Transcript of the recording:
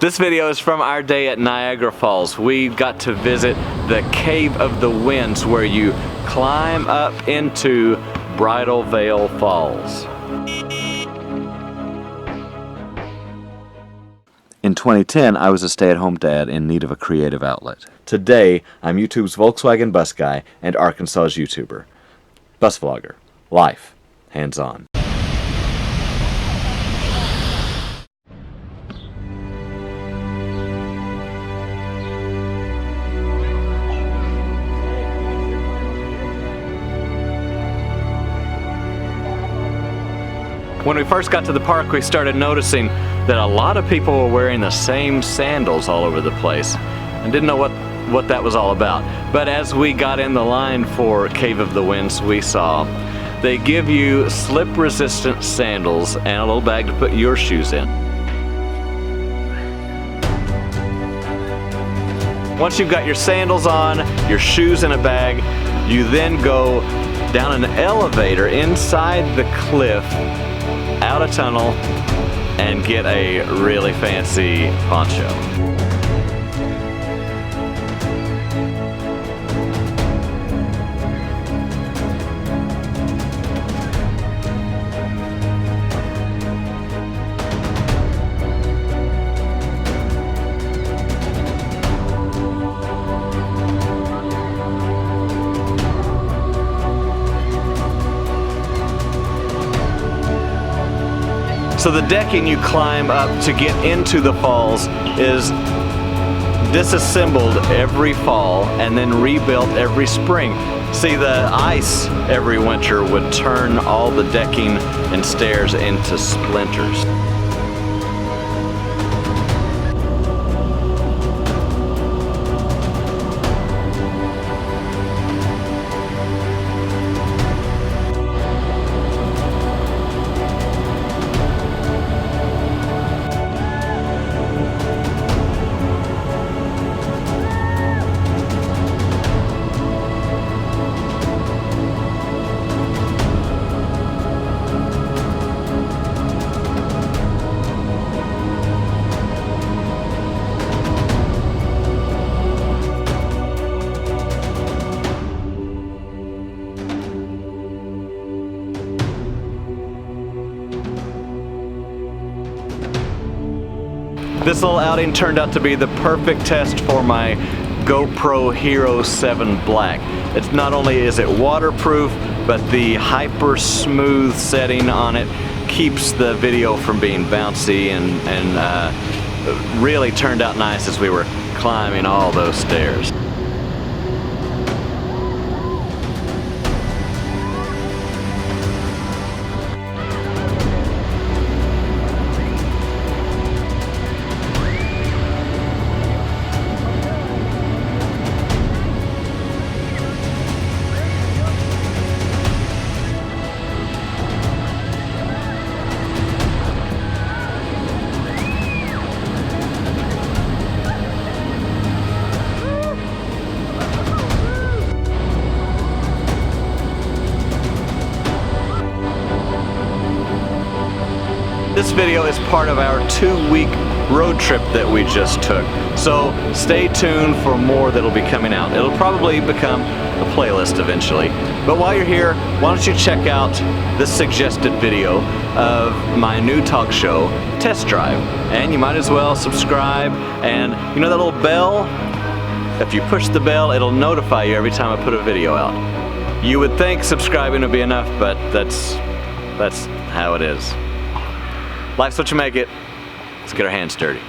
This video is from our day at Niagara Falls. We got to visit the Cave of the Winds, where you climb up into Bridal Veil Falls. In 2010, I was a stay-at-home dad in need of a creative outlet. Today, I'm YouTube's Volkswagen bus guy and Arkansas's YouTuber. Bus vlogger. Life. Hands-on. When we first got to the park, we started noticing that a lot of people were wearing the same sandals all over the place and didn't know what that was all about. But as we got in the line for Cave of the Winds, we saw they give you slip-resistant sandals and a little bag to put your shoes in. Once you've got your sandals on, your shoes in a bag, you then go down an elevator inside the cliff, out a tunnel, and get a really fancy poncho. So the decking you climb up to get into the falls is disassembled every fall and then rebuilt every spring. See, the ice every winter would turn all the decking and stairs into splinters. This little outing turned out to be the perfect test for my GoPro Hero 7 Black. It's not only is it waterproof, but the hyper smooth setting on it keeps the video from being bouncy and really turned out nice as we were climbing all those stairs. This video is part of our 2-week road trip that we just took. So stay tuned for more that'll be coming out. It'll probably become a playlist eventually. But while you're here, why don't you check out this suggested video of my new talk show, Test Drive. And you might as well subscribe, and you know that little bell? If you push the bell, it'll notify you every time I put a video out. You would think subscribing would be enough, but that's how it is. Life's what you make it. Let's get our hands dirty.